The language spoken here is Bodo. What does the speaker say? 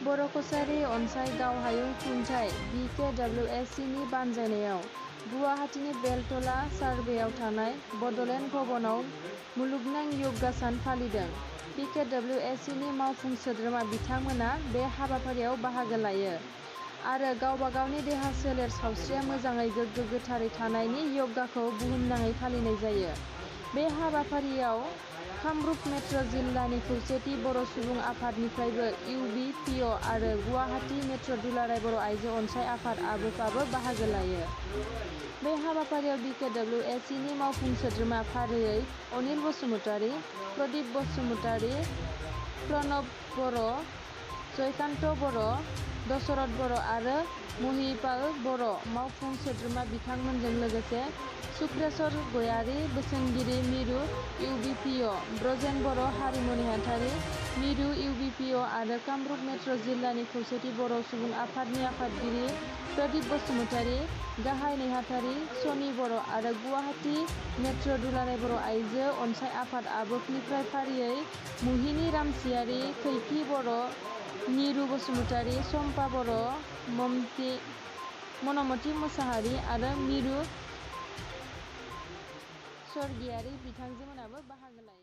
बर' कछारी अनसाइ गावहायुं खुंथाइ BKWSC नि बानजायनायाव गुवाहाटीनि बेलतला सार्भेयाव थानाय बडलेण्ड भवनाव मुलुगनां यगा सान फालिदों। BKWSC नि मावफुं सोद्रोमा बिथांमोना बे हाबाफारियाव बाहागो लायो आरो गावबा गावनि देहा सोलेर सावस्रिया मोजाङै गोग्गो गोथारै थानायनि यगाखौ बुहुमनाङै फालिनाय जायो। बे हाबाफारियाव कामरुप मेट्र जिल्लानि खौसेथि बर' सुबुं आफादनिफ्रायबो UBPO आरो गुवाहाटी मेट्र दुलाराय बर' आइजो अनसाइ आफाद आबोफाबो बाहागो लायो। बे हाबाफारियाव BKWSC नि मावफुं सोद्रोमा फारियै अनिल बसुमतारी, प्रदीप बसुमतारी, प्रणब बर', जयकान्त बर', दशरथ बर' आरो महिपाल बर' मावफुं सोद्रोमा बिथांमोनजों लोगोसे सुक्रेस्वर गयारी बोसोनगिरि मिरु UBPO, ब्रजेन बर' हारिमु नेहाथारि मिरु UBPO आरो कामरुप मेट्र जिल्लानि खौसेथि बर' सुबुं आफादनि आफादगिरि प्रदीप बसुमतारी, गाहाय नेहाथारि सनि बर' आरो गुवाहाटी मेट्र दुलाराय बर' आइजो अनसाइ आफाद आबोफनिफ्राय फारियै मुहिनि रामसियारि, खैखी बर', निरु बसुमतारी, सम्पा बर', मनमति मोसाहारि आरो मिरु स्वर्गियारि बिथांजोमोनाबो बाहागो लायो।